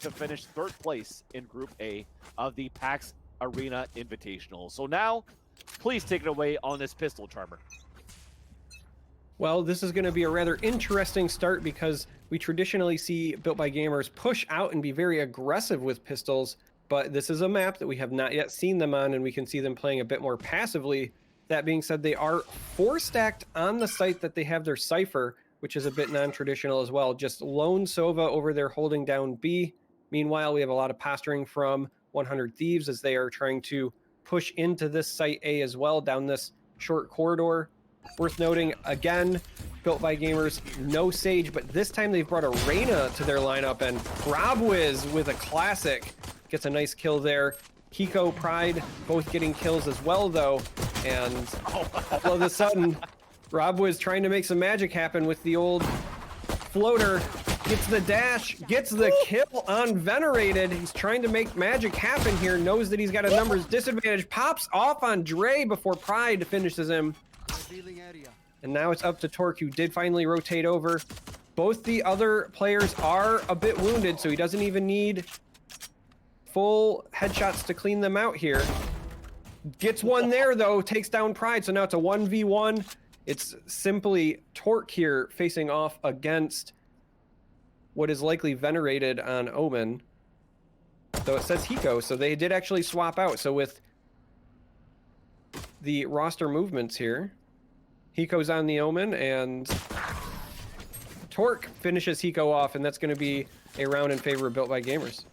to finish 3rd place in Group A of the PAX Arena Invitational. So now, please take it away on this pistol, Charmer. Well, this is going to be a rather interesting start because we traditionally see Built by Gamers push out and be very aggressive with pistols, but this is a map that we have not yet seen them on, and we can see them playing a bit more passively. That being said, they are 4-stacked on the site that they have their Cypher, which is a bit non-traditional as well. Just lone Sova over there holding down B. Meanwhile, we have a lot of posturing from 100 Thieves as they are trying to push into this site A as well down this short corridor. Worth noting, again, Built by Gamers, no Sage, but this time they've brought a Reyna to their lineup, and rob-wiz with a classic gets a nice kill there. Hiko, Pride, both getting kills as well, though, and all of a sudden, rob-wiz trying to make some magic happen with the old floater, gets the dash, gets the kill on Venerated. He's trying to make magic happen here, knows that he's got a numbers disadvantage, pops off on Dre before Pride finishes him. And now it's up to Torque, who did finally rotate over. Both the other players are a bit wounded, so he doesn't even need full headshots to clean them out here. Gets one there, though, takes down Pride, so now it's a 1v1. It's simply Torque here facing off against what is likely Venerated on Omen. Though it says Hiko, so they did actually swap out. So with the roster movements here, Hiko's on the Omen, and Torque finishes Hiko off, and that's going to be a round in favor of Built by Gamers.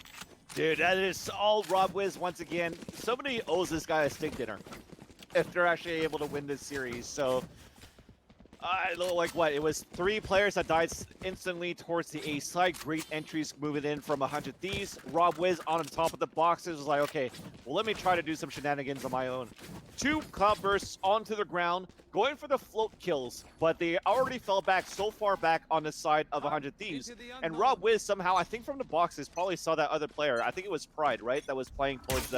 Dude, that is all rob-wiz once again. Somebody owes this guy a steak dinner if they're actually able to win this series. So, like what? It was 3 players that died instantly towards the A side. Great entries moving in from 100 Thieves. rob-wiz on top of the boxes was like, okay, well, let me try to do some shenanigans on my own. 2 cloud bursts onto the ground, going for the float kills, but they already fell back so far back on the side of 100 Thieves. And rob-wiz somehow, I think from the boxes, probably saw that other player. I think it was Pride, right? That was playing towards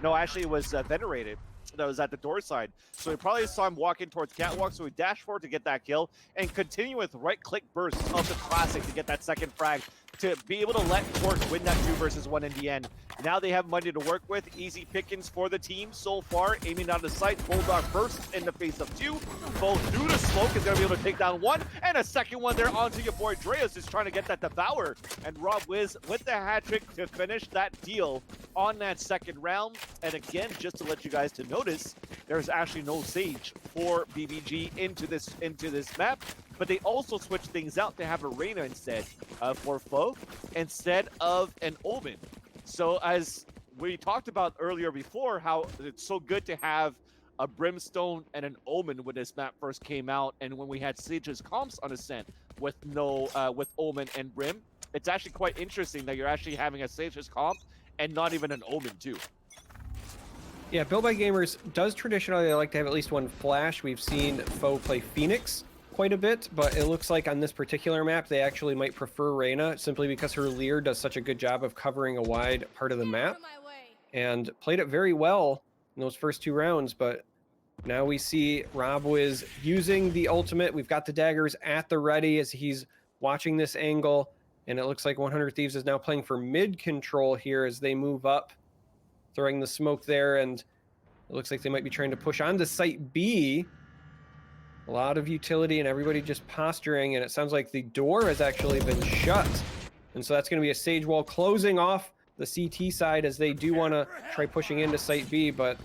no, actually it was Venerated. That was at the door side. So he probably saw him walking towards catwalk, so he dashed forward to get that kill and continue with right-click bursts of the classic to get that second frag to be able to let Torque win that 2 versus 1 in the end. Now they have money to work with. Easy pickings for the team so far. Aiming down the sight. Bulldog bursts in the face of 2. Both through the smoke is going to be able to take down 1. And a second one there onto your boy Dreas, just trying to get that devour. And rob-wiz with the hat trick to finish that deal on that second round. And again, just to let you guys to notice, there's actually no Sage for BBG into this map. But they also switched things out to have a Reyna instead for Foe, instead of an Omen. So as we talked about earlier before, how it's so good to have a Brimstone and an Omen when this map first came out, and when we had Sage's comps on Ascent with with Omen and Brim, it's actually quite interesting that you're actually having a Sage's comp and not even an Omen too. Yeah, Built by Gamers does traditionally like to have at least one flash. We've seen Foe play Phoenix quite a bit, but it looks like on this particular map they actually might prefer Reyna simply because her Leer does such a good job of covering a wide part of the map and played it very well in those first 2 rounds. But now we see rob-wiz using the ultimate. We've got the daggers at the ready as he's watching this angle, and it looks like 100 Thieves is now playing for mid control here as they move up, throwing the smoke there, and it looks like they might be trying to push onto site B. A lot of utility and everybody just posturing, and it sounds like the door has actually been shut. And so that's going to be a Sage wall closing off the CT side as they do want to try pushing into site B, but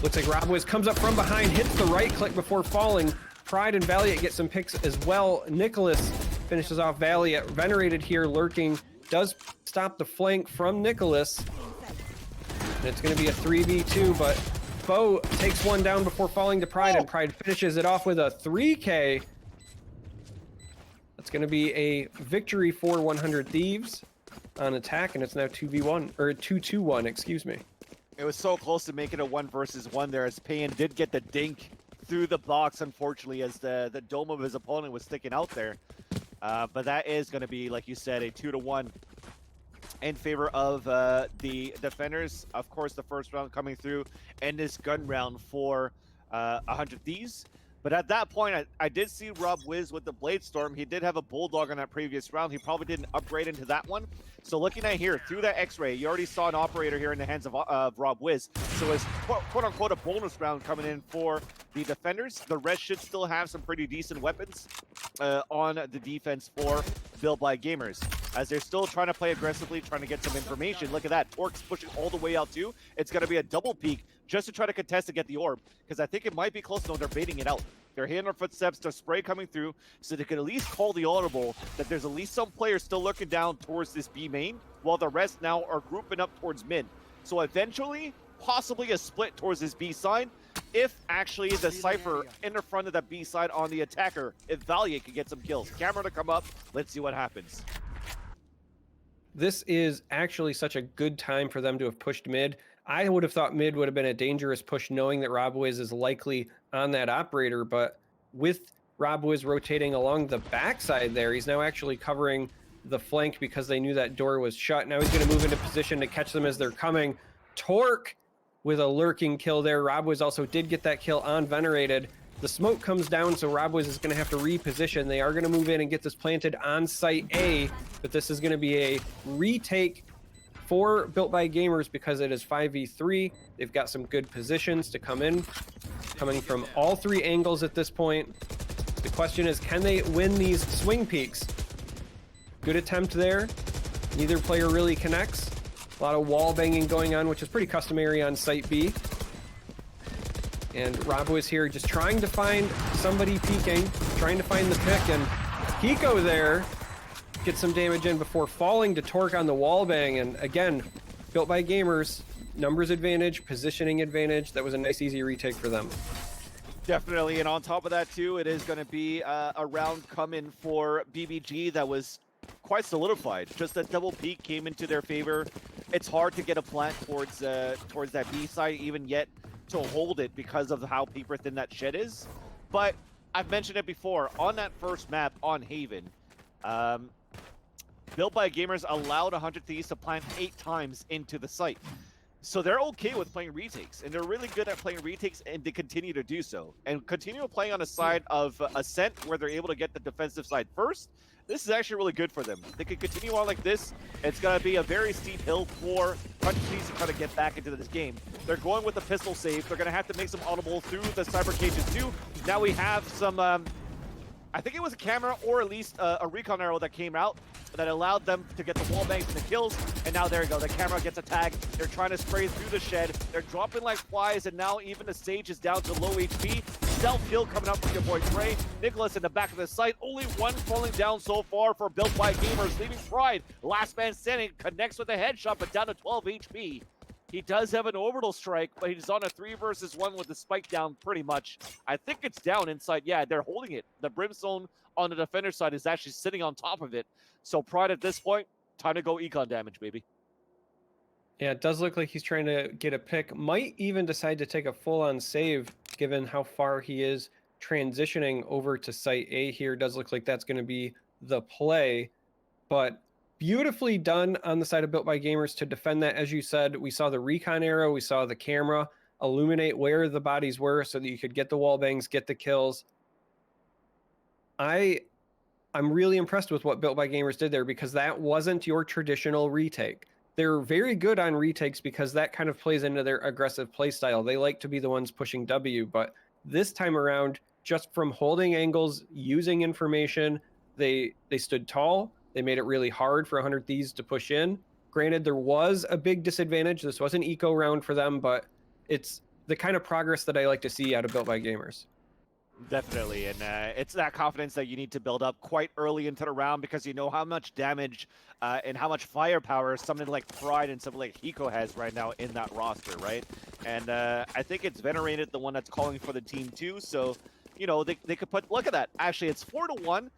looks like rob-wiz comes up from behind, hits the right click before falling. Pride and Valiant get some picks as well. Nicholas finishes off Valiant. Venerated here lurking, does stop the flank from Nicholas. And it's going to be a 3v2, but Foe takes one down before falling to Pride, and Pride finishes it off with a 3K. That's going to be a victory for 100 Thieves on attack, and it's now 2v1, or 2-2-1, excuse me. It was so close to making a 1 versus 1 there, as Payan did get the dink through the box, unfortunately, as the dome of his opponent was sticking out there. But that is going to be, like you said, a 2-1 in favor of the defenders. Of course, the first round coming through, and this gun round for 100 Thieves. But at that point, I did see rob-wiz with the Blade Storm. He did have a Bulldog on that previous round. He probably didn't upgrade into that one. So looking at here, through that X-Ray, you already saw an Operator here in the hands of rob-wiz. So it's quote-unquote a bonus round coming in for the defenders. The rest should still have some pretty decent weapons on the defense for Built by Gamers. As they're still trying to play aggressively, trying to get some information. Look at that. Torque's pushing all the way out too. It's going to be a double peek just to try to contest to get the orb, because I think it might be close. No, they're baiting it out. They're hearing their footsteps, the spray coming through, so they could at least call the audible that there's at least some players still looking down towards this B main, while the rest now are grouping up towards mid. So eventually, possibly a split towards this B side, if actually the Cypher in the front of that B side on the attacker, if Valiant can get some kills. Camera to come up, let's see what happens. This is actually such a good time for them to have pushed mid. I would have thought mid would have been a dangerous push knowing that rob-wiz is likely on that Operator, but with rob-wiz rotating along the backside there, he's now actually covering the flank because they knew that door was shut. Now he's going to move into position to catch them as they're coming. Torque with a lurking kill there. rob-wiz also did get that kill on Venerated. The smoke comes down, so rob-wiz is going to have to reposition. They are going to move in and get this planted on site A, but this is going to be a retake for Built by Gamers because it is 5v3. They've got some good positions to come in, coming from all three angles at this point. The question is, can they win these swing peaks? Good attempt there. Neither player really connects. A lot of wall banging going on, which is pretty customary on site B. And rob-wiz here just trying to find somebody peeking, trying to find the pick, and Hiko there gets some damage in before falling to Torque on the wall bang. And again, Built by Gamers, numbers advantage, positioning advantage. That was a nice easy retake for them. Definitely, and on top of that too, it is going to be a round coming for BBG that was quite solidified. Just that double peak came into their favor. It's hard to get a plant towards that B side even yet to hold it because of how paper thin that shed is. But I've mentioned it before, on that first map on Haven, Built by Gamers allowed 100 Thieves to plant 8 times into the site. So they're okay with playing retakes, and they're really good at playing retakes, and they continue to do so. And continue playing on a side of Ascent where they're able to get the defensive side first. This is actually really good for them. They can continue on like this. It's going to be a very steep hill for 100 Thieves to try to get back into this game. They're going with the pistol save. They're going to have to make some audible through the cyber cages too. Now we have some, I think it was a camera or at least a recon arrow that came out that allowed them to get the wall bangs and the kills. And now there you go, the camera gets a tag. They're trying to spray through the shed. They're dropping like flies, and now even the Sage is down to low HP. Stealth kill coming up from your boy Trey. Nicholas in the back of the site. Only one falling down so far for Built by Gamers, leaving Pride. Last man standing, connects with a headshot, but down to 12 HP. He does have an orbital strike, but he's on a 3 versus 1 with the spike down pretty much. I think it's down inside. Yeah, they're holding it. The Brimstone on the defender side is actually sitting on top of it. So Pride at this point, time to go econ damage, baby. Yeah, it does look like he's trying to get a pick. Might even decide to take a full-on save, given how far he is transitioning over to Site A here. Does look like that's going to be the play. But beautifully done on the side of Built by Gamers to defend that. As you said, we saw the recon arrow, we saw the camera illuminate where the bodies were so that you could get the wall bangs, get the kills. I'm really impressed with what Built by Gamers did there, because that wasn't your traditional retake. They're very good on retakes because that kind of plays into their aggressive play style. They like to be the ones pushing W, but this time around, just from holding angles, using information, they stood tall. They made it really hard for 100 Thieves to push in. Granted, there was a big disadvantage. This was an eco round for them, but it's the kind of progress that I like to see out of Built by Gamers. Definitely, and it's that confidence that you need to build up quite early into the round, because you know how much damage and how much firepower something like Pride and something like Hiko has right now in that roster, right? And I think it's Venerated, the one that's calling for the team too, so, you know, they could put, look at that, actually it's 4-1,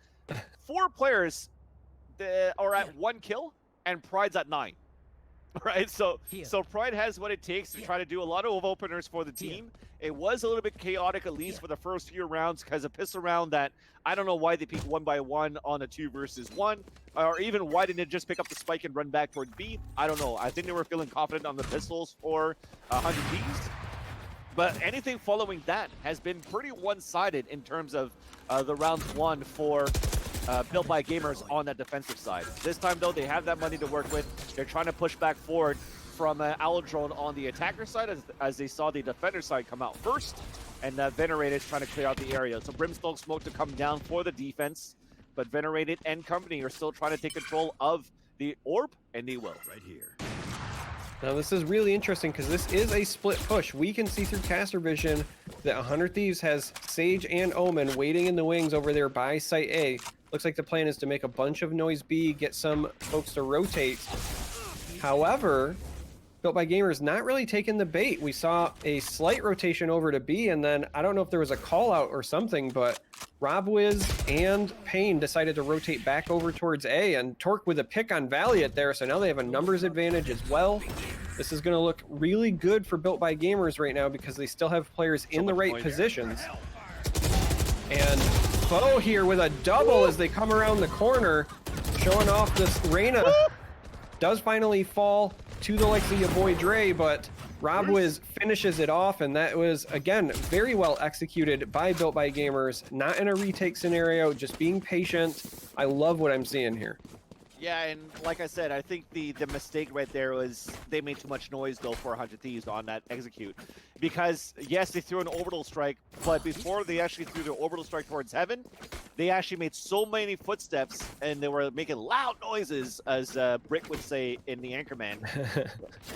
4 players are at 1 kill, and Pride's at 9. Right, so Pride has what it takes to try to do a lot of openers for the team. It was a little bit chaotic, at least for the first few rounds, because a pistol round that I don't know why they peeked 1 by 1 on a 2 versus 1, or even why didn't it just pick up the spike and run back toward B? I don't know. I think they were feeling confident on the pistols for 100 Thieves. But anything following that has been pretty one-sided in terms of the round one for Built by Gamers on that defensive side. This time, though, they have that money to work with. They're trying to push back forward from Owl Drone on the attacker side as they saw the defender side come out first, and Venerated is trying to clear out the area. So Brimstone Smoke to come down for the defense, but Venerated and company are still trying to take control of the orb, and they will. Right here. Now this is really interesting because this is a split push. We can see through caster vision that 100 Thieves has Sage and Omen waiting in the wings over there by Site A. Looks like the plan is to make a bunch of noise B, get some folks to rotate. However, Built by Gamers not really taking the bait. We saw a slight rotation over to B, and then I don't know if there was a call out or something, but rob-wiz and Pain decided to rotate back over towards A, and Torque with a pick on Valiant there, so now they have a numbers advantage as well. This is going to look really good for Built by Gamers right now because they still have players in the right positions. And Foe here with a double as they come around the corner, showing off this Reyna. Does finally fall to the likes of your boy Dre, but rob-wiz finishes it off, and that was, again, very well executed by Built by Gamers. Not in a retake scenario, just being patient. I love what I'm seeing here. Yeah, and like I said, I think the mistake right there was they made too much noise, though, for 100 Thieves on that execute. Because, yes, they threw an orbital strike, but before they actually threw their orbital strike towards heaven, they actually made so many footsteps, and they were making loud noises, as Brick would say in the Anchorman,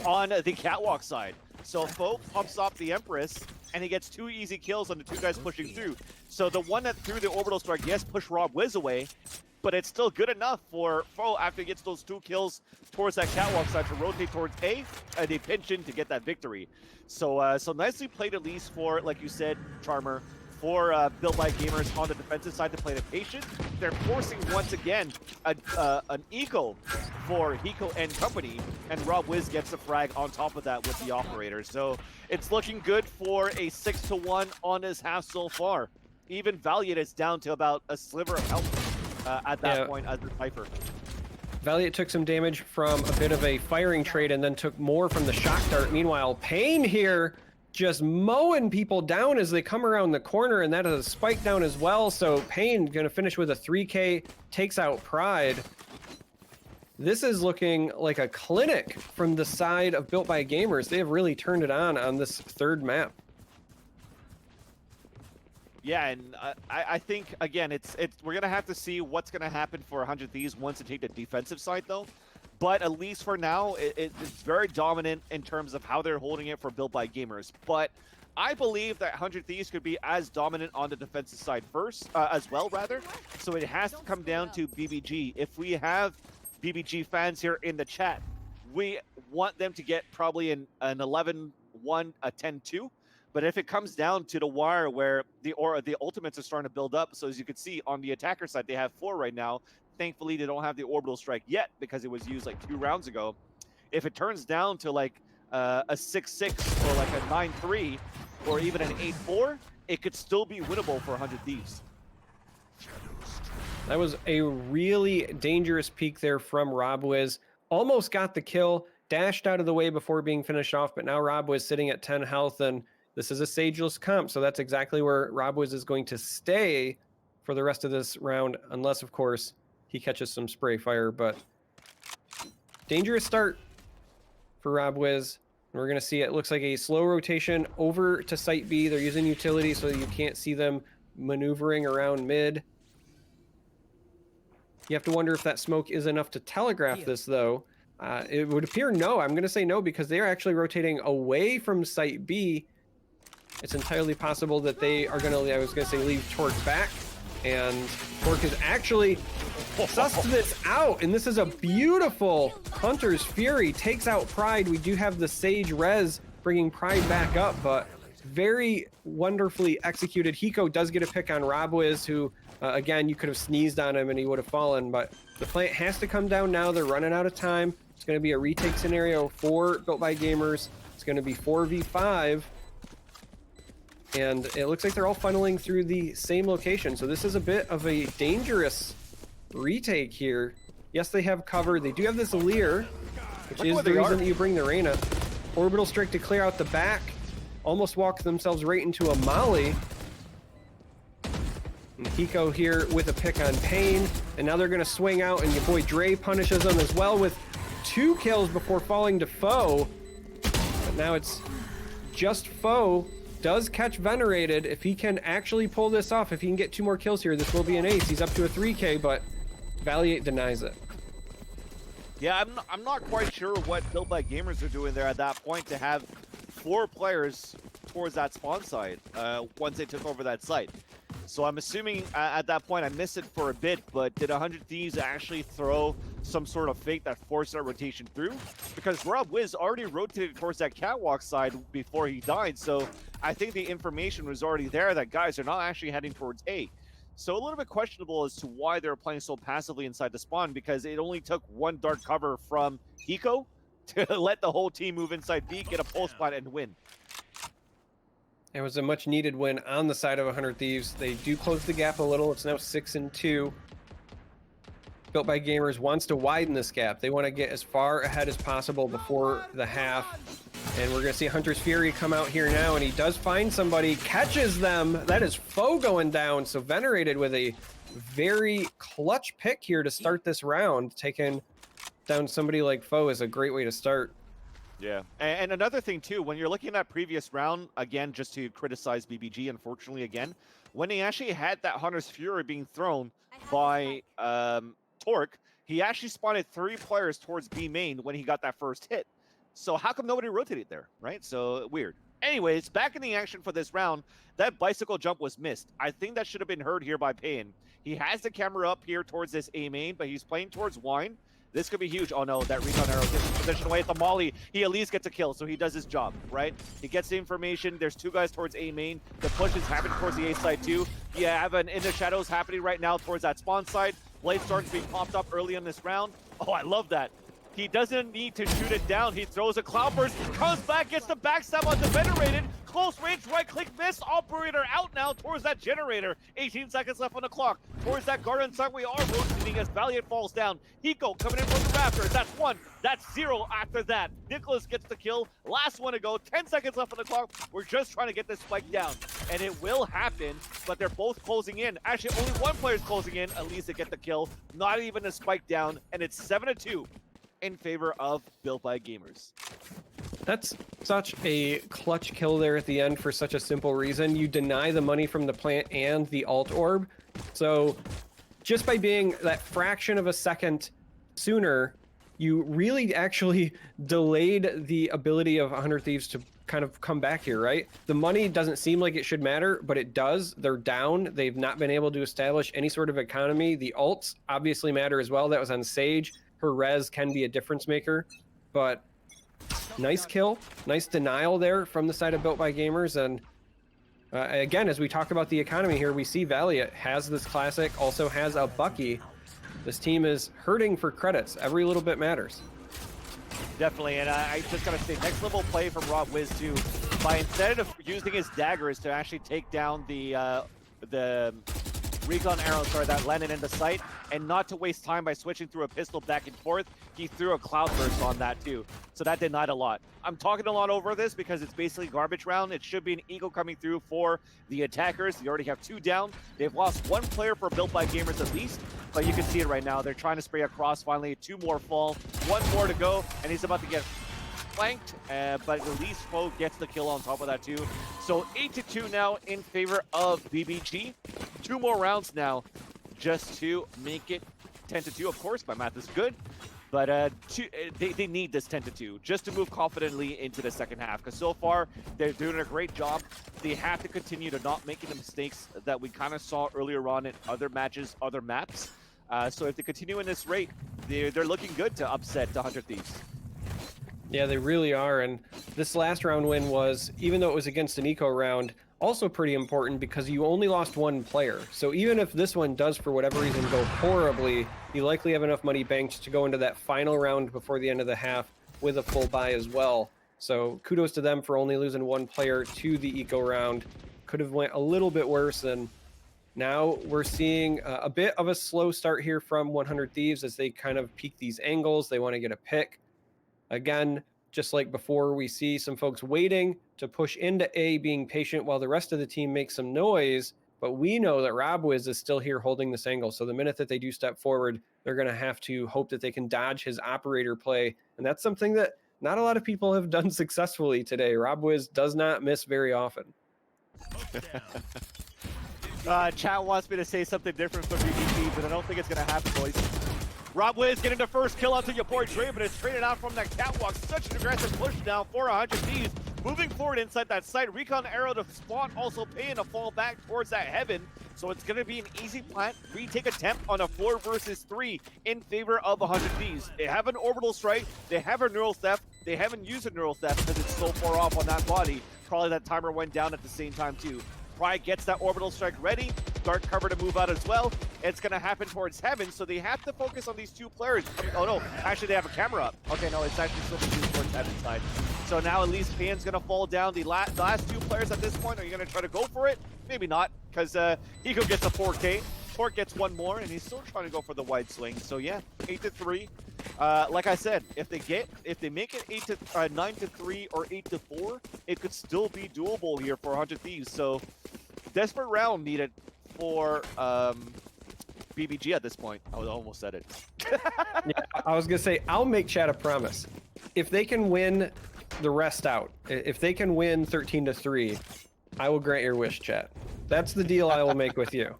on the catwalk side. So Foe pumps off the Empress, and he gets 2 easy kills on the 2 guys pushing through. So the one that threw the orbital strike, yes, pushed rob-wiz away, but it's still good enough for Foe after he gets those 2 kills towards that catwalk side to rotate towards A, and they pinch in to get that victory. So so nicely played, at least for, like you said, Charmer, for Built by Gamers on the defensive side to play the patient. They're forcing, once again, an eco for Hiko and company, and rob-wiz gets the frag on top of that with the operator. So it's looking good for a 6-1 on this half so far. Even Valiant is down to about a sliver of health at that point as the Cypher. Valiant took some damage from a bit of a firing trade and then took more from the shock dart. Meanwhile, Pain here just mowing people down as they come around the corner, and that is a spike down as well. So Pain gonna finish with a 3K, takes out Pride. This is looking like a clinic from the side of Built by Gamers. They have really turned it on this third map. Yeah, and I think, again, we're going to have to see what's going to happen for 100 Thieves once they take the defensive side, though. But at least for now, it's very dominant in terms of how they're holding it for Built by Gamers. But I believe that 100 Thieves could be as dominant on the defensive side first, as well, rather. So it has to come down to BBG. If we have BBG fans here in the chat, we want them to get probably an 11-1, a 10-2. But if it comes down to the wire where the ultimates are starting to build up, so as you can see on the attacker side, they have 4 right now. Thankfully, they don't have the orbital strike yet because it was used like 2 rounds ago. If it turns down to like a 6-6 or like a 9-3 or even an 8-4, it could still be winnable for 100 Thieves. That was a really dangerous peek there from rob-wiz. Almost got the kill, dashed out of the way before being finished off, but now rob-wiz sitting at 10 health, and this is a sageless comp, so that's exactly where rob-wiz is going to stay for the rest of this round, unless, of course, he catches some spray fire. But dangerous start for rob-wiz. We're going to see it looks like a slow rotation over to Site B. They're using utility so you can't see them maneuvering around mid. You have to wonder if that smoke is enough to telegraph this, though. It would appear no. I'm going to say no because they're actually rotating away from Site B. It's entirely possible that they are going to, I was going to say, leave Torque back. And Torque is actually sussed this out. And this is a beautiful Hunter's Fury. Takes out Pride. We do have the Sage Res bringing Pride back up, but very wonderfully executed. Hiko does get a pick on rob-wiz, who, again, you could have sneezed on him and he would have fallen. But the plant has to come down now. They're running out of time. It's going to be a retake scenario for Built by Gamers. It's going to be 4v5. And it looks like they're all funneling through the same location. So this is a bit of a dangerous retake here. Yes, they have cover. They do have this Leer, which is the reason that you bring the Reyna. Orbital Strike to clear out the back. almost walked themselves right into a molly. And Hiko here with a pick on Pain, and now they're going to swing out, and your boy Dre punishes them as well with 2 kills before falling to Foe. But now it's just Foe. Does catch Venerated. If he can actually pull this off, if he can get 2 more kills here, this will be an ace. He's up to a 3K, but Valiant denies it. Yeah, I'm not quite sure what Built by Gamers are doing there at that point to have 4 players towards that spawn site once they took over that site. So I'm assuming at that point, I missed it for a bit, but did 100 Thieves actually throw some sort of fake that forced that rotation through? Because rob-wiz already rotated towards that catwalk side before he died, so I think the information was already there that guys are not actually heading towards A. So a little bit questionable as to why they're playing so passively inside the spawn, because it only took 1 dark cover from Hiko to let the whole team move inside B, get a pulse spot, and win. It was a much needed win on the side of 100 Thieves. They do close the gap a little. It's now 6-2. Built by Gamers wants to widen this gap. They want to get as far ahead as possible before the half. And we're going to see Hunter's Fury come out here now, and he does find somebody, catches them. That is Foe going down. So Venerated with a very clutch pick here to start this round. Taking down somebody like Foe is a great way to start. Yeah, and another thing too, when you're looking at that previous round, again, just to criticize BBG, unfortunately, again, when he actually had that Hunter's Fury being thrown by Torque, he actually spotted 3 players towards B main when he got that first hit. So how come nobody rotated there, right? So weird. Anyways, back in the action for this round, that bicycle jump was missed. I think that should have been heard here by Pain. He has the camera up here towards this A main, but he's playing towards Wine. This could be huge. Oh no, that recon arrow gets his position away at the molly. He at least gets a kill, so he does his job, right? He gets the information. There's 2 guys towards A main. The push is happening towards the A side too. You have an In the Shadows happening right now towards that spawn side. Blade starts being popped up early in this round. Oh, I love that. He doesn't need to shoot it down. He throws a Cloudburst, comes back, gets the backstab on the Venerated. Close range, right click, miss. Operator out now towards that generator. 18 seconds left on the clock. Towards that garden side, we are rotating as Valiant falls down. Hiko coming in from the rafters. That's 1. That's 0 after that. Nicholas gets the kill. Last one to go. 10 seconds left on the clock. We're just trying to get this spike down. And it will happen, but they're both closing in. Actually, only 1 player's closing in, at least to get the kill. Not even a spike down, and it's 7-2. In favor of Built by Gamers. That's such a clutch kill there at the end for such a simple reason. You deny the money from the plant and the alt orb. So just by being that fraction of a second sooner, you really actually delayed the ability of 100 Thieves to kind of come back here, right? The money doesn't seem like it should matter, but it does. They're down. They've not been able to establish any sort of economy. The ults obviously matter as well. That was on Sage. Her res can be a difference maker, but nice kill, nice denial there from the side of Built by Gamers. And again, as we talk about the economy here, we see Valiant has this classic, also has a Bucky. This team is hurting for credits. Every little bit matters. Definitely, and I just gotta say, next level play from rob-wiz too. By instead of using his daggers to actually take down the recon arrow, that landed in the sight, and not to waste time by switching through a pistol back and forth, he threw a Cloudburst on that too. So that denied a lot. I'm talking a lot over this because it's basically garbage round. It should be an eagle coming through for the attackers. They already have 2 down. They've lost 1 player for Built by Gamers at least, but you can see it right now. They're trying to spray across. Finally, 2 more fall, 1 more to go, and he's about to get flanked, but at least Foe gets the kill on top of that too. So 8-2 now in favor of BBG. 2 more rounds now just to make it 10-2. Of course, my math is good, but they need this 10-2 just to move confidently into the second half, because so far they're doing a great job. They have to continue to not making the mistakes that we kind of saw earlier on in other matches, other maps. So if they continue in this rate, they're looking good to upset the 100 Thieves. Yeah, they really are. And this last round win was, even though it was against an eco round, also pretty important because you only lost 1 player. So even if this one does, for whatever reason, go horribly, you likely have enough money banked to go into that final round before the end of the half with a full buy as well. So kudos to them for only losing 1 player to the eco round. Could have went a little bit worse, and now we're seeing a bit of a slow start here from 100 Thieves as they kind of peek these angles. They want to get a pick. Again, just like before, we see some folks waiting to push into A, being patient while the rest of the team makes some noise. But we know that rob-wiz is still here holding this angle. So the minute that they do step forward, they're going to have to hope that they can dodge his operator play. And that's something that not a lot of people have done successfully today. rob-wiz does not miss very often. Chat wants me to say something different from BBT, but I don't think it's going to happen, boys. rob-wiz getting the first kill onto your boy Dre, but it's traded out from that catwalk. Such an aggressive push now for 100 Thieves. Moving forward inside that site. Recon arrow to spawn, also paying a fall back towards that heaven. So it's going to be an easy plant retake attempt on a 4 versus 3 in favor of 100 Thieves. They have an orbital strike. They have a neural theft. They haven't used a neural theft because it's so far off on that body. Probably that timer went down at the same time too. Pride gets that orbital strike ready. Dark cover to move out as well. It's going to happen towards heaven, so they have to focus on these two players. Oh no, actually they have a camera up. Okay, no, it's actually still being used towards heaven side. So now at least Pan's going to fall down. The last two players at this point, are you going to try to go for it? Maybe not, because Eco gets a 4K. Torque gets one more, and he's still trying to go for the wide swing. So yeah, 8-3. Like I said, if they make it 9-3 or 8-4, it could still be doable here for 100 Thieves. So desperate round needed for BBG at this point. I almost said it. Yeah, I was gonna say, I'll make chat a promise. If they can win the rest out, if they can win 13-3, I will grant your wish, chat. That's the deal I will make with you.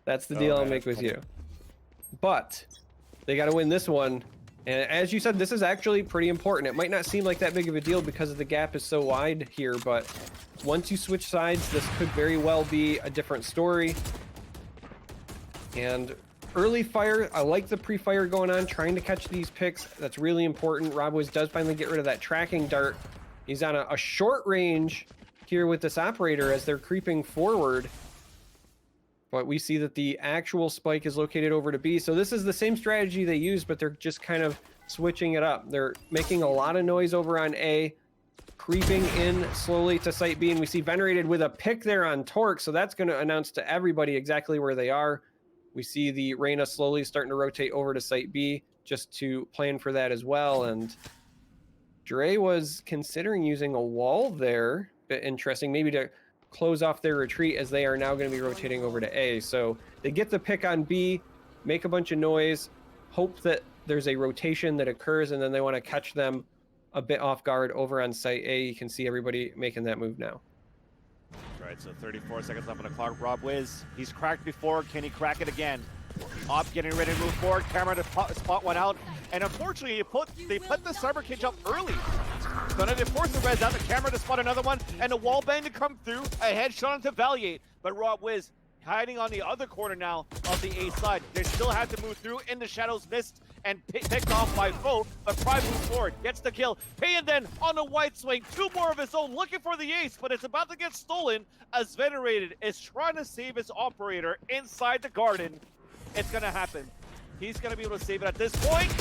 That's the deal I'll make with you. But they got to win this one. And as you said, this is actually pretty important. It might not seem like that big of a deal because the gap is so wide here, but once you switch sides, this could very well be a different story. And early fire, I like the pre-fire going on, trying to catch these picks. That's really important. rob-wiz does finally get rid of that tracking dart. He's on a short range here with this operator as they're creeping forward. But we see that the actual spike is located over to B. So this is the same strategy they use, but they're just kind of switching it up. They're making a lot of noise over on A, creeping in slowly to site B. And we see Venerated with a pick there on Torque. So that's going to announce to everybody exactly where they are. We see the Reyna slowly starting to rotate over to site B just to plan for that as well. And Dre was considering using a wall there. Bit interesting, maybe to close off their retreat as they are now going to be rotating over to A. So they get the pick on B, make a bunch of noise, hope that there's a rotation that occurs, and then they want to catch them a bit off guard over on site A. You can see everybody making that move now. Right, so 34 seconds left on the clock. rob-wiz, he's cracked before. Can he crack it again? Op getting ready to move forward. Camera to spot one out. And unfortunately, they put the Cyber Cage up early. So now they force the res out, the camera to spot another one, and a wall bang to come through. A headshot onto Valiate. But rob-wiz hiding on the other corner now of the A side. They still have to move through in the shadows, missed and picked off by foe, but Pride moves forward, gets the kill. Payan then on the white swing, two more of his own, looking for the ace, but it's about to get stolen as Venerated is trying to save his operator inside the garden. It's gonna happen. He's gonna be able to save it at this point.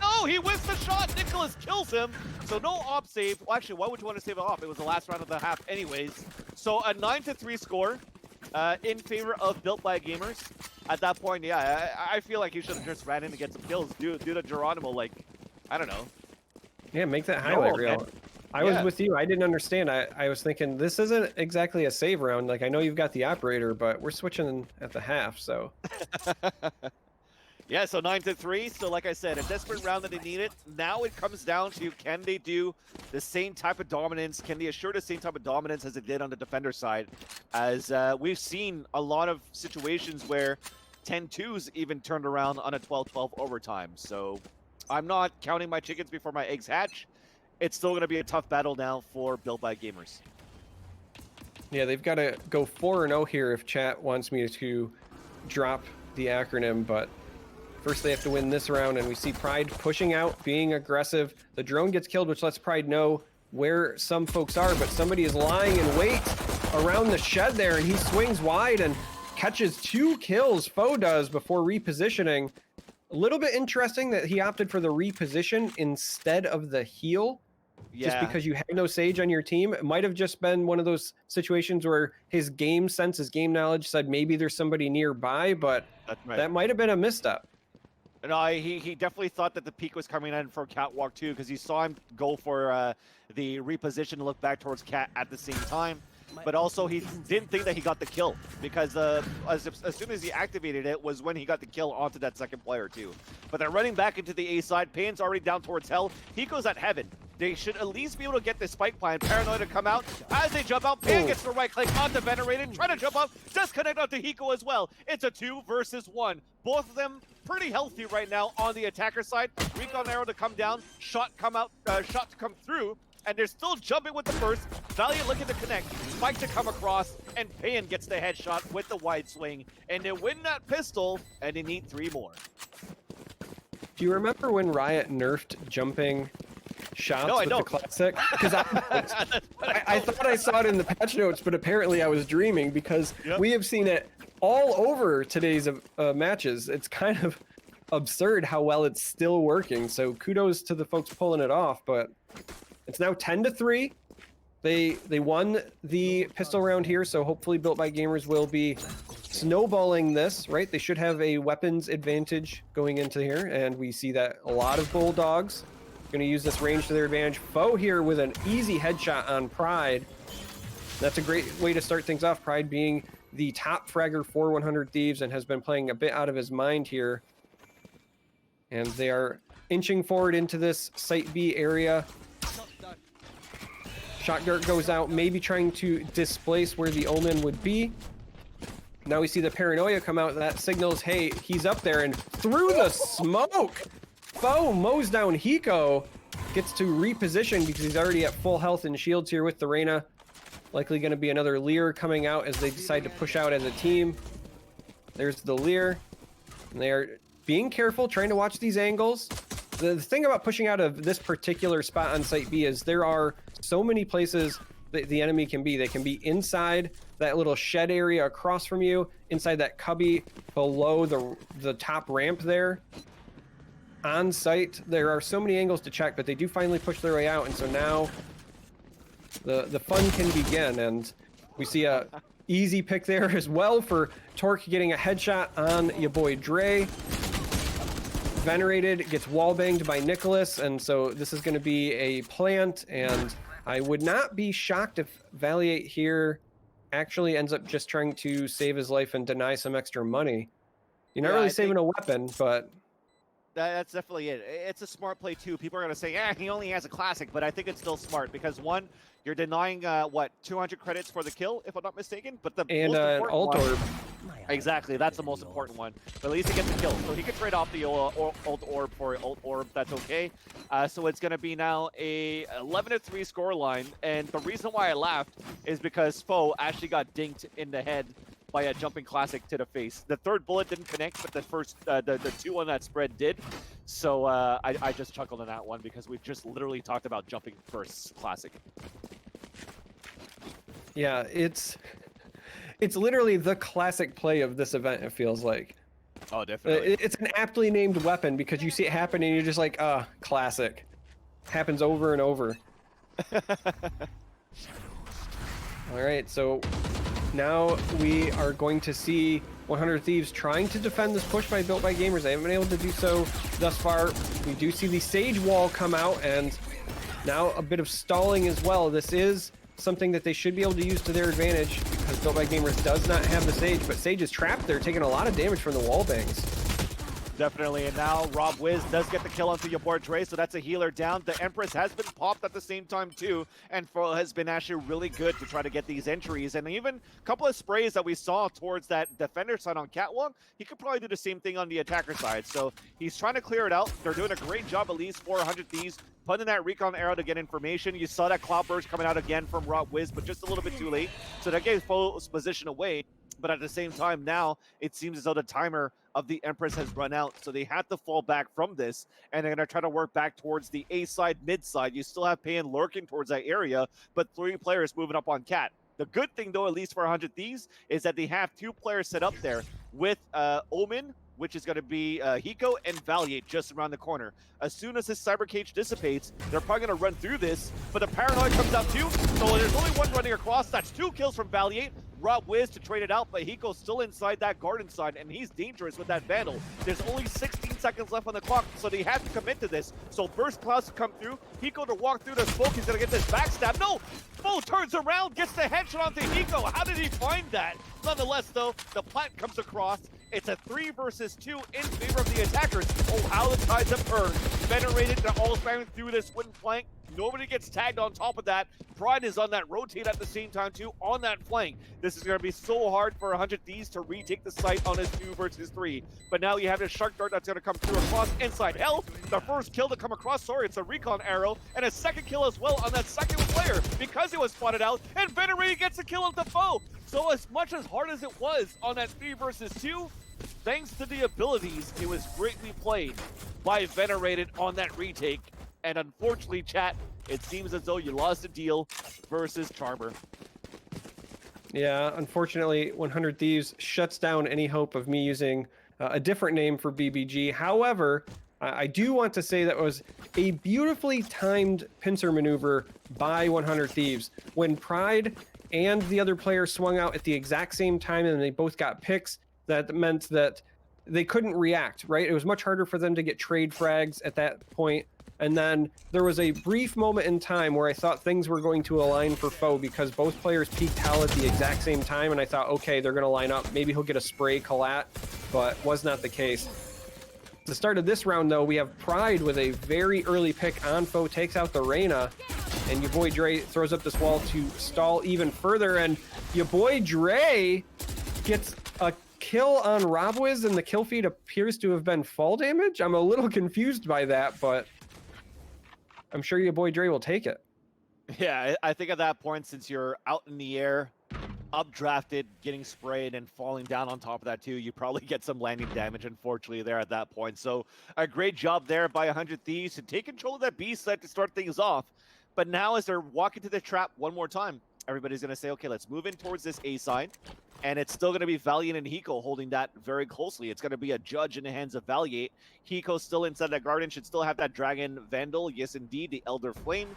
No, he whiffs the shot. Nicholas kills him. So no op save. Well, actually, why would you want to save it off? It was the last round of the half anyways. So a 9-3 score in favor of Built by Gamers. At that point, yeah, I feel like you should have just ran in to get some kills. Do the Geronimo, like, I don't know. Yeah, make that highlight reel. Man. I was with you. I didn't understand. I was thinking, this isn't exactly a save round. Like, I know you've got the operator, but we're switching at the half, so. Yeah, so 9-3. So like I said, a desperate round that they needed. Now it comes down to, can they do the same type of dominance? Can they assure the same type of dominance as they did on the defender side? As we've seen a lot of situations where 10-2s even turned around on a 12-12 overtime. So I'm not counting my chickens before my eggs hatch. It's still going to be a tough battle now for Built by Gamers. Yeah, they've got to go 4-0 here if chat wants me to drop the acronym, but first they have to win this round, and we see Pride pushing out, being aggressive. The drone gets killed, which lets Pride know where some folks are, but somebody is lying in wait around the shed there, and he swings wide and catches 2 kills, Foe does, before repositioning. A little bit interesting that he opted for the reposition instead of the heal. Yeah. Just because you had no Sage on your team. It might have just been one of those situations where his game sense, his game knowledge said maybe there's somebody nearby, but that might have been a misstep. No, he definitely thought that the peak was coming in for Catwalk too, because you saw him go for the reposition to look back towards Cat at the same time. But also he didn't think that he got the kill, because as soon as he activated it was when he got the kill onto that second player too. But they're running back into the A side. Pain's already down towards Hell. Hiko's at Heaven. They should at least be able to get the spike plan. Paranoid to come out. As they jump out, Pan gets the right click onto Venerated, trying to jump up, disconnect onto Hiko as well. It's a 2 versus 1. Both of them pretty healthy right now on the attacker side. Recon arrow to come down, shot to come through, and they're still jumping with the first. Valiant looking to connect, spike to come across, and Payan gets the headshot with the wide swing, and they win that pistol, and they need 3 more. Do you remember when Riot nerfed jumping shots No, I with don't. the classic? Because I thought I saw it in the patch notes, but apparently I was dreaming, because we have seen it all over today's matches. It's kind of absurd how well it's still working. So kudos to the folks pulling it off, but it's now 10-3. They won the pistol round here, so hopefully Built by Gamers will be snowballing this, right? They should have a weapons advantage going into here, and we see that a lot of Bulldogs going to use this range to their advantage. Foe here with an easy headshot on Pride. That's a great way to start things off. Pride being the top fragger for 100 Thieves and has been playing a bit out of his mind here. And they are inching forward into this Site B area. Shot dart goes out, maybe trying to displace where the Omen would be. Now we see the Paranoia come out. That signals, hey, he's up there, and through the smoke, Foe mows down Hiko. Gets to reposition because he's already at full health and shields here with the Reyna. Likely going to be another Lear coming out as they decide to push out as a team. There's the Lear. And they are being careful, trying to watch these angles. The thing about pushing out of this particular spot on Site B is there are so many places that the enemy can be. They can be inside that little shed area across from you, inside that cubby below the top ramp there. On site, there are so many angles to check, but they do finally push their way out, and so now the fun can begin. And we see a easy pick there as well for Torque getting a headshot on your boy Dre. Venerated gets wall banged by Nicholas, and so this is going to be a plant, and I would not be shocked if Valiate here actually ends up just trying to save his life and deny some extra money. You're not really saving a weapon, but that's definitely it. It's a smart play too. People are going to say, yeah, he only has a classic, but I think it's still smart because one, you're denying 200 credits for the kill, if I'm not mistaken. But the and most an important ult one, orb. Exactly, that's the most important one. But at least he gets the kill, so he can trade off the ult orb for ult orb. That's okay. So it's going to be now a 11-3 scoreline, and the reason why I laughed is because Foe actually got dinked in the head by a jumping classic to the face. The third bullet didn't connect, but the first, the two on that spread did. So I just chuckled on that one because we've just literally talked about jumping first classic. Yeah, it's literally the classic play of this event, it feels like. Oh, definitely. It's an aptly named weapon because you see it happen and you're just like, classic. Happens over and over. All right, so now we are going to see 100 Thieves trying to defend this push by Built by Gamers. They haven't been able to do so thus far. We do see the Sage wall come out, and now a bit of stalling as well. This is something that they should be able to use to their advantage because Built by Gamers does not have the Sage, but Sage is trapped there, taking a lot of damage from the wall bangs. Definitely, and now rob-wiz does get the kill onto your board Dre, so that's a healer down. The Empress has been popped at the same time too, and Fro has been actually really good to try to get these entries, and even a couple of sprays that we saw towards that defender side on Catwalk, he could probably do the same thing on the attacker side, so he's trying to clear it out. They're doing a great job, at least 400 Thieves, putting that recon arrow to get information. You saw that cloudburst coming out again from rob-wiz, but just a little bit too late, so that gave Foe's position away. But at the same time, now it seems as though the timer of the Empress has run out, so they have to fall back from this, and they're going to try to work back towards the A side, mid side. You still have Pan lurking towards that area, but 3 players moving up on Cat. The good thing, though, at least for 100 Thieves, is that they have 2 players set up there with Omen, which is going to be Hiko, and Valiant just around the corner. As soon as this Cyber Cage dissipates, they're probably going to run through this, but the Paranoid comes out too, so there's only one running across. That's 2 kills from Valiant. rob-wiz to trade it out, but Hiko's still inside that garden side, and he's dangerous with that Vandal. There's only 16 seconds left on the clock, so they have to commit to this. So burst clouds to come through. Hiko to walk through the smoke. He's gonna get this backstab. No! Mo turns around, gets the headshot onto Hiko. How did he find that? Nonetheless, though, the plant comes across. It's a 3 versus 2 in favor of the attackers. Oh, how the tides have turned. Venerated, they're all spamming through this wooden flank. Nobody gets tagged on top of that. Pride is on that rotate at the same time, too, on that flank. This is going to be so hard for 100 Thieves to retake the site on his 2 versus 3. But now you have this shark dart that's going to come through across inside. Hell, the first kill to come across, sorry, it's a recon arrow, and a second kill as well on that second player because it was spotted out, and Venerated gets a kill on the foe. So as much as hard as it was on that 3 versus 2, thanks to the abilities, it was greatly played by Venerated on that retake. And unfortunately, chat, it seems as though you lost a deal versus Charmer. Yeah, unfortunately, 100 Thieves shuts down any hope of me using a different name for BBG. However, I do want to say that was a beautifully timed pincer maneuver by 100 Thieves. When Pride and the other player swung out at the exact same time and they both got picks, that meant that they couldn't react, right? It was much harder for them to get trade frags at that point. And then there was a brief moment in time where I thought things were going to align for foe because both players peeked hell at the exact same time. And I thought, okay, they're going to line up. Maybe he'll get a spray collat, but was not the case. At the start of this round, though, we have Pride with a very early pick on foe, takes out the Reyna. And your boy Dre throws up this wall to stall even further. And your boy Dre gets a kill on rob-wiz, and the kill feed appears to have been fall damage. I'm a little confused by that, but I'm sure your boy Dre will take it. Yeah, I think at that point, since you're out in the air, updrafted, getting sprayed, and falling down on top of that too, you probably get some landing damage, unfortunately, there at that point. So a great job there by 100 Thieves to take control of that B site to start things off. But now as they're walking to the trap one more time, everybody's going to say, okay, let's move in towards this A side. And it's still going to be Valiant and Hiko holding that very closely. It's going to be a judge in the hands of Valiant. Hiko's still inside that garden, should still have that Dragon Vandal. Yes, indeed, the Elder Flame.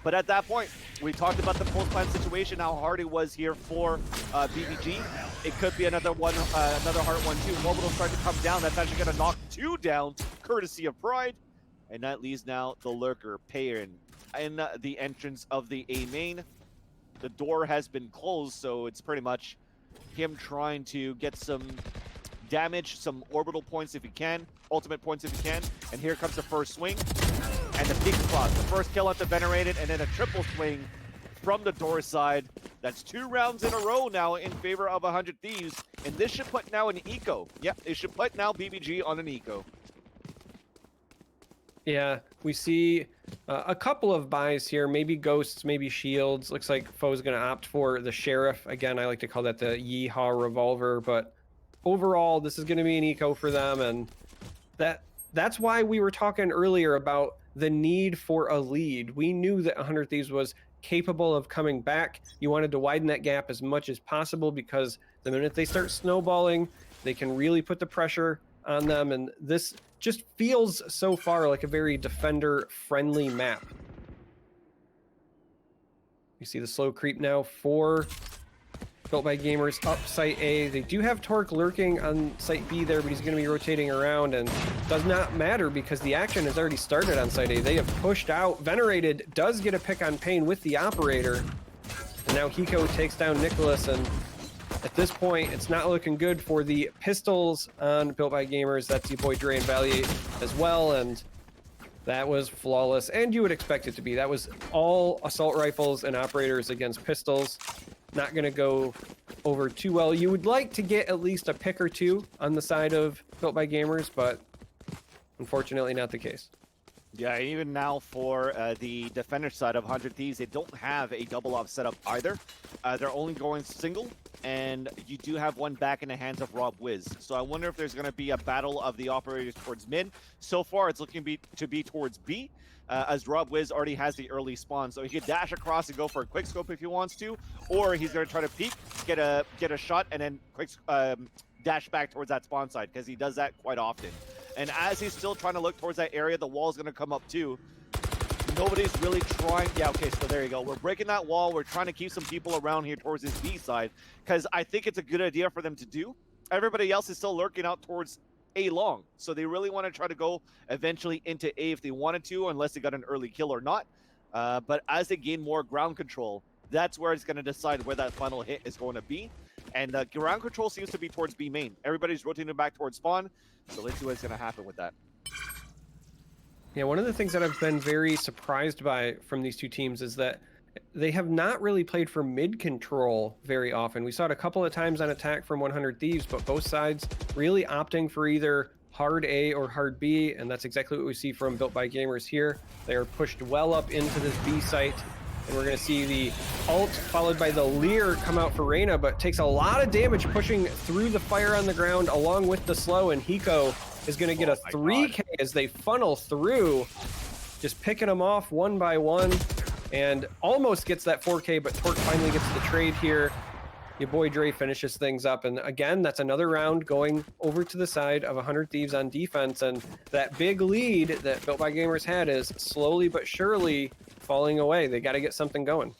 But at that point, we talked about the post-plan situation, how hard it was here for BBG. It could be another one, another hard one too. Orbital starting to come down. That's actually going to knock 2 down, courtesy of Pride. And that leaves now the Lurker, Payan, in the entrance of the A main. The door has been closed, so it's pretty much him trying to get some damage, some orbital points if he can, ultimate points if he can. And here comes the first swing. And the peak spot, the first kill at the Venerated, and then a triple swing from the door side. That's 2 rounds in a row now in favor of 100 Thieves. And this should put now an eco. Yep, it should put now BBG on an eco. Yeah, we see a couple of buys here, maybe ghosts, maybe shields. Looks like foe's going to opt for the sheriff. Again, I like to call that the Yeehaw revolver, but overall, this is going to be an eco for them. And that's why we were talking earlier about the need for a lead. We knew that 100 Thieves was capable of coming back. You wanted to widen that gap as much as possible because the minute they start snowballing, they can really put the pressure on them. And this just feels so far like a very defender-friendly map. You see the slow creep now for Built by Gamers up site A. They do have Torque lurking on site B there, but he's going to be rotating around, and does not matter because the action has already started on site A. They have pushed out. Venerated does get a pick on Pain with the operator, and now Hiko takes down Nicholas, and at this point, it's not looking good for the pistols on Built by Gamers. That's your boy Dre and Valiant as well, and that was flawless, and you would expect it to be. That was all assault rifles and operators against pistols. Not going to go over too well. You would like to get at least a pick or two on the side of Built by Gamers, but unfortunately not the case. Yeah, even now for the defender side of 100 Thieves, they don't have a double off setup either. They're only going single, and you do have one back in the hands of rob-wiz. So I wonder if there's going to be a battle of the operators towards mid. So far, it's looking to be towards B, as rob-wiz already has the early spawn. So he could dash across and go for a quick scope if he wants to, or he's going to try to peek, get a shot, and then quick dash back towards that spawn side, because he does that quite often. And as he's still trying to look towards that area, the wall is going to come up too. nobody's really trying. Yeah, okay, so there you go. We're breaking that wall. We're trying to keep some people around here towards this B side because I think it's a good idea for them to do. Everybody else is still lurking out towards A long, so they really want to try to go eventually into A if they wanted to, unless they got an early kill or not. But as they gain more ground control, that's where it's going to decide where that final hit is going to be. And ground control seems to be towards B main. Everybody's rotating back towards spawn, so let's see what's going to happen with that. Yeah, one of the things that I've been very surprised by from these two teams is that they have not really played for mid control very often. We saw it a couple of times on attack from 100 Thieves, but both sides really opting for either hard A or hard B, and that's exactly what we see from Built by Gamers here. They are pushed well up into this B site, and we're going to see the ult followed by the Leer come out for Reyna, but takes a lot of damage pushing through the fire on the ground along with the slow, and Hiko is going to get a 3K as they funnel through, just picking them off one by one, and almost gets that 4K, but Torque finally gets the trade here. Your boy Dre finishes things up, and again, that's another round going over to the side of 100 Thieves on defense, and that big lead that Built by Gamers had is slowly but surely falling away. They got to get something going.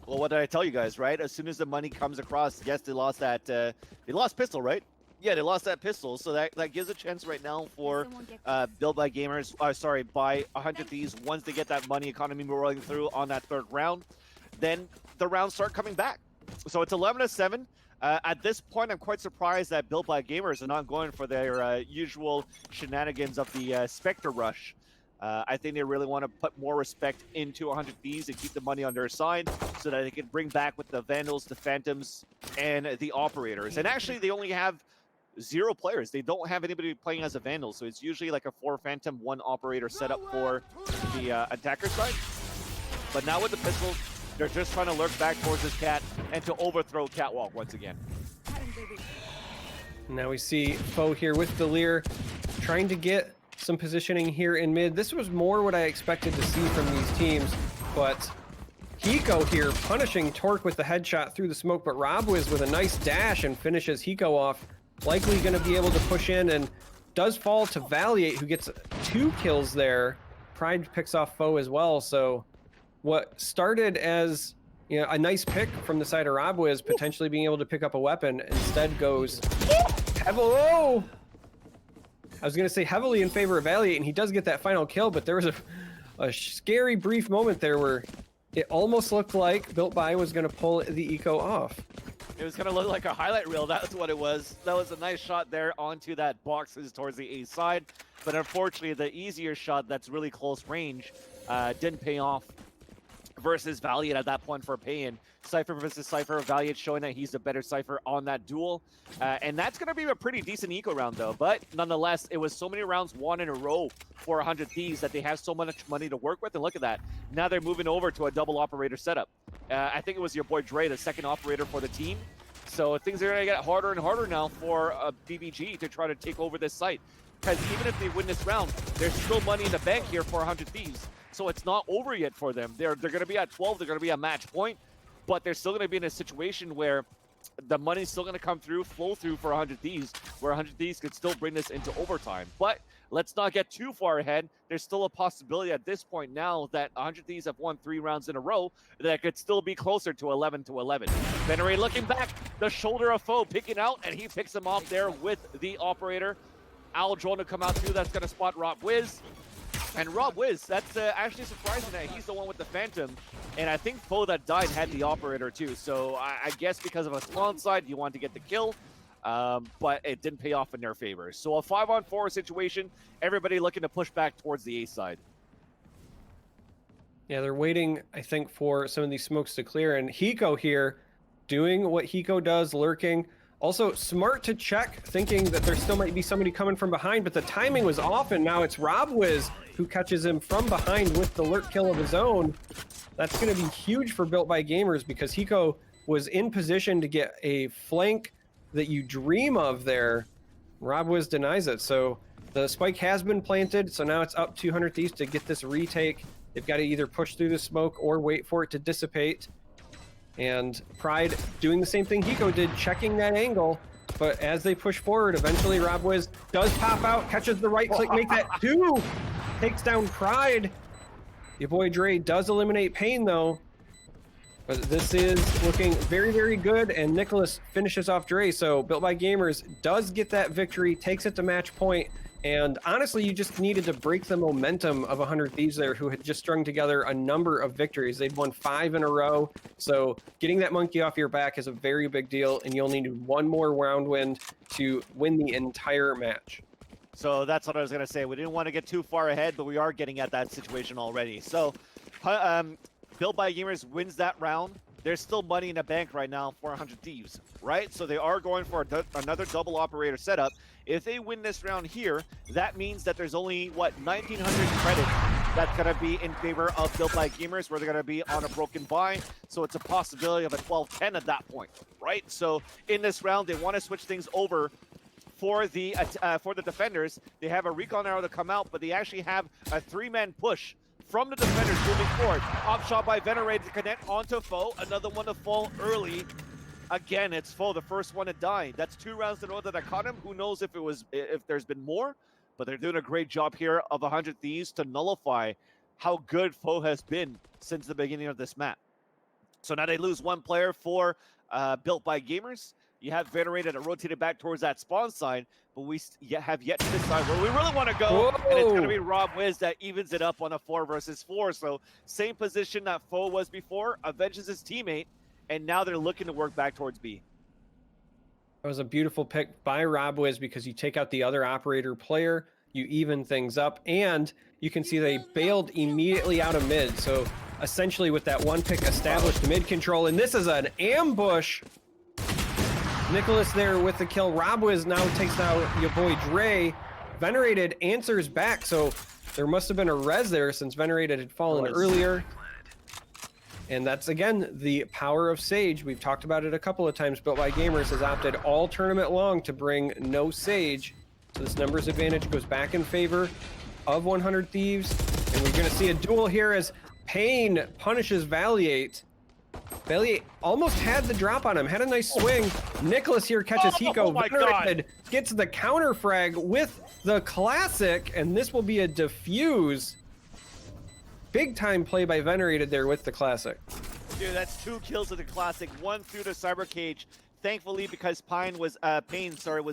Well, what did I tell you guys, right? As soon as the money comes across, yes, they lost that, they lost pistol, right? Yeah, they lost that pistol, so that gives a chance right now for Built by Gamers, by 100 Thieves. Once they get that money economy rolling through on that third round, then the rounds start coming back. So it's 11-7. At this point, I'm quite surprised that Built by Gamers are not going for their usual shenanigans of the Spectre Rush. I think they really want to put more respect into 100 Thieves and keep the money on their side so that they can bring back with the Vandals, the Phantoms, and the Operators. And actually, they only have 0 players. They don't have anybody playing as a Vandal, so it's usually like a 4 Phantom, 1 Operator setup for the attacker side. But now with the pistol, they're just trying to lurk back towards this cat and to overthrow Catwalk once again. Now we see Foe here with the Leer trying to get some positioning here in mid. This was more what I expected to see from these teams, but Hiko here punishing Torque with the headshot through the smoke, but rob-wiz with a nice dash and finishes Hiko off. Likely going to be able to push in, and does fall to Valiate, who gets 2 kills there. Pride picks off Foe as well, so what started as, you know, a nice pick from the side of rob-wiz, potentially being able to pick up a weapon, instead goes heavily. I was going to say heavily in favor of Valiate, and he does get that final kill, but there was a scary brief moment there where it almost looked like Built by was going to pull the eco off. It was going to look like a highlight reel. That's what it was. That was a nice shot there onto that boxes towards the A side. But unfortunately, the easier shot that's really close range didn't pay off versus Valiant at that point for pay-in. Cypher versus Cypher. Valiant showing that he's the better Cypher on that duel. And that's going to be a pretty decent eco round, though. But nonetheless, it was so many rounds won in a row for 100 Thieves that they have so much money to work with. And look at that. Now they're moving over to a double operator setup. I think it was your boy Dre, the second operator for the team. So things are going to get harder and harder now for BBG to try to take over this site. Because even if they win this round, there's still money in the bank here for 100 Thieves. So it's not over yet for them. They're going to be at 12. They're going to be at match point. But they're still going to be in a situation where the money's still going to come through, flow through for 100 Thieves, where 100 Thieves could still bring this into overtime. But let's not get too far ahead. There's still a possibility at this point now that 100 Thieves have won 3 rounds in a row that could still be closer to 11-11. Veneray looking back, the shoulder of Foe picking out, and he picks him off there with the operator. Owl drone to come out too. That's going to spot rob-wiz. And rob-wiz, that's actually surprising that he's the one with the Phantom. And I think Foe that died had the operator too. So I guess because of a spawn side, you want to get the kill. But it didn't pay off in their favor. So a 5-on-4 situation, everybody looking to push back towards the A side. Yeah, they're waiting, I think, for some of these smokes to clear. And Hiko here, doing what Hiko does, lurking. Also, smart to check, thinking that there still might be somebody coming from behind, but the timing was off, and now it's rob-wiz who catches him from behind with the lurk kill of his own. That's going to be huge for Built by Gamers because Hiko was in position to get a flank that you dream of there. rob-wiz denies it, so the spike has been planted, so now it's up to 100 Thieves to get this retake. They've got to either push through the smoke or wait for it to dissipate. And Pride doing the same thing Hiko did, checking that angle. But as they push forward, eventually rob-wiz does pop out, catches the right click, make that 2, takes down Pride. Your boy Dre does eliminate Pain though. But this is looking very, very good, and Nicholas finishes off Dre. So Built by Gamers does get that victory, takes it to match point, and honestly, you just needed to break the momentum of 100 Thieves there, who had just strung together a number of victories. They'd won 5 in a row, so getting that monkey off your back is a very big deal, and you'll need one more round win to win the entire match. So that's what I was going to say. We didn't want to get too far ahead, but we are getting at that situation already. So Built by Gamers wins that round. There's still money in the bank right now for 100 Thieves, right? So they are going for another double operator setup. If they win this round here, that means that there's only, what, 1,900 credits that's going to be in favor of Built by Gamers, where they're going to be on a broken buy. So it's a possibility of a 12-10 at that point, right? So in this round, they want to switch things over for the defenders. They have a recon arrow to come out, but they actually have a 3-man push from the defenders moving forward. Op shot by Venerated to connect onto Foe. Another one to fall early. Again, it's Foe, the first one to die. That's 2 rounds in a row that I caught him. Who knows if there's been more, but they're doing a great job here of 100 Thieves to nullify how good Foe has been since the beginning of this map. So now they lose 1 player for Built by Gamers. You have Venerated rotated back towards that spawn side, but we have yet to decide where we really want to go. Whoa. And it's going to be rob-wiz that evens it up on a 4 versus 4. So same position that Foe was before, avenges his teammate, and now they're looking to work back towards B. That was a beautiful pick by rob-wiz because you take out the other operator player, you even things up, and you can see they bailed immediately out of mid. So essentially with that 1 pick established mid control, and this is an ambush. Nicholas there with the kill. rob-wiz now takes out your boy Dre. Venerated answers back, so there must have been a res there since Venerated had fallen earlier. And that's, again, the power of Sage. We've talked about it a couple of times. Built by Gamers has opted all tournament long to bring no Sage. So this numbers advantage goes back in favor of 100 Thieves. And we're going to see a duel here as Pain punishes Valiate. Valiate almost had the drop on him, had a nice swing. Nicholas here catches Hiko. Venerated gets the counter frag with the classic, and this will be a defuse. Big time play by Venerated there with the classic. Dude, that's 2 kills of the classic, 1 through the cyber cage. Thankfully, because Pain was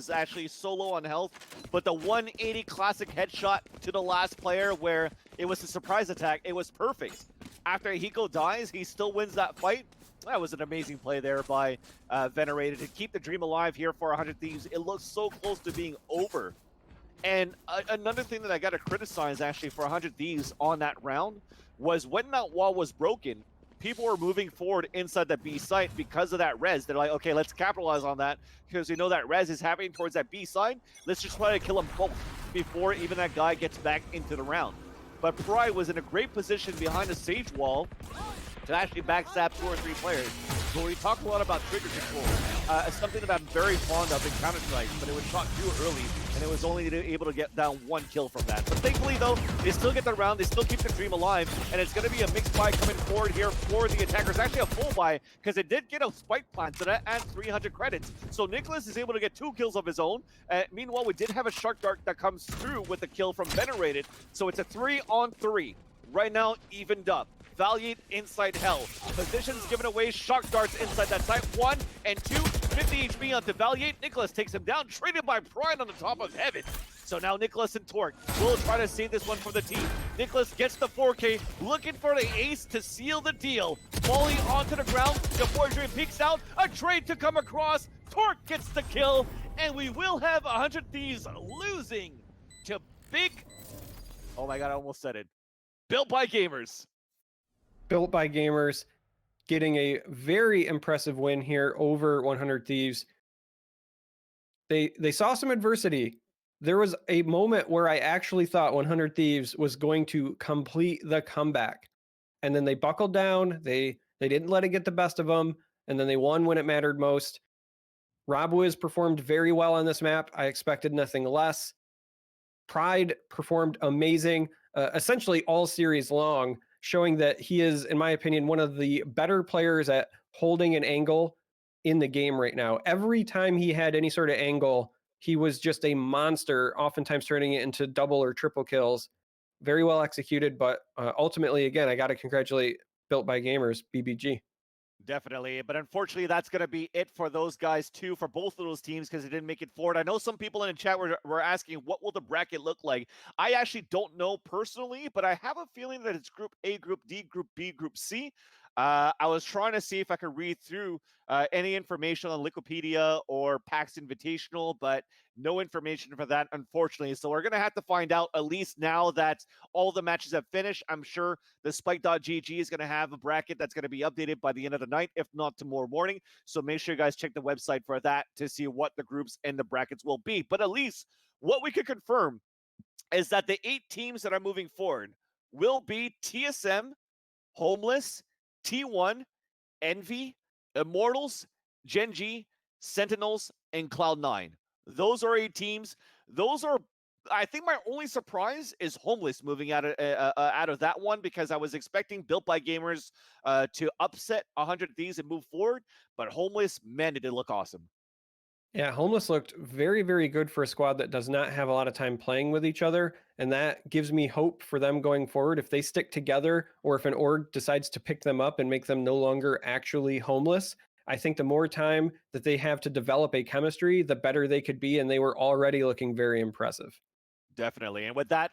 actually solo on health, but the 180 classic headshot to the last player where it was a surprise attack, it was perfect. After Hiko dies, he still wins that fight. That was an amazing play there by Venerated to keep the dream alive here for 100 Thieves. It looks so close to being over. And another thing that I got to criticize actually for 100 Thieves on that round was when that wall was broken, people were moving forward inside the B site because of that res. They're like, okay, let's capitalize on that because we know that res is happening towards that B side. Let's just try to kill them both before even that guy gets back into the round. But Pride was in a great position behind the Sage wall to actually backstab 2 or 3 players. So we talk a lot about trigger control. It's something that I'm very fond of in Counter-Strike, but it was shot too early, and it was only able to get down 1 kill from that. But thankfully, though, they still get the round, they still keep the dream alive, and it's going to be a mixed buy coming forward here for the attackers. Actually, a full buy, because it did get a spike plant, so that adds 300 credits. So Nicholas is able to get 2 kills of his own. Meanwhile, we did have a Shark Dart that comes through with a kill from Venerated, so it's a 3-on-3. Right now, evened up. Valiant inside Hell. Positions given away, Shock Darts inside that site. 1 and 2, 50 HP onto Valiant. Nicholas takes him down, traded by Pride on the top of Heaven. So now Nicholas and Torque will try to save this one for the team. Nicholas gets the 4K, looking for the ace to seal the deal. Molly onto the ground, DeForgery peeks out, a trade to come across. Torque gets the kill, and we will have 100 Thieves losing to big... Oh my god, I almost said it. Built by Gamers. Built by Gamers getting a very impressive win here over 100 Thieves. They saw some adversity. There was a moment where I actually thought 100 Thieves was going to complete the comeback. And then they buckled down. They didn't let it get the best of them. And then they won when it mattered most. rob-wiz performed very well on this map. I expected nothing less. Pride performed amazing, essentially all series long, showing that he is, in my opinion, one of the better players at holding an angle in the game right now. Every time he had any sort of angle, he was just a monster, oftentimes turning it into double or triple kills. very well executed, but ultimately, again, I got to congratulate Built by Gamers, BBG. Definitely, but unfortunately, that's going to be it for those guys too, for both of those teams, because they didn't make it forward. I know some people in the chat were asking, what will the bracket look like? I actually don't know personally, but I have a feeling that it's Group A, Group D, Group B, Group C. I was trying to see if I could read through any information on Wikipedia or PAX Invitational, but no information for that, unfortunately. So we're going to have to find out, at least now that all the matches have finished. I'm sure the Spike.gg is going to have a bracket that's going to be updated by the end of the night, if not tomorrow morning. So make sure you guys check the website for that to see what the groups and the brackets will be. But at least what we could confirm is that the 8 teams that are moving forward will be TSM, Homeless, T1, Envy, Immortals, Gen G, Sentinels, and Cloud9. Those are 8 teams. Those are, I think my only surprise is Homeless moving out of that one, because I was expecting Built by Gamers to upset 100 Thieves and move forward, but Homeless, man, did it look awesome. Yeah, Homeless looked very, very good for a squad that does not have a lot of time playing with each other. And that gives me hope for them going forward. If they stick together, or if an org decides to pick them up and make them no longer actually homeless, I think the more time that they have to develop a chemistry, the better they could be. And they were already looking very impressive. Definitely. And with that,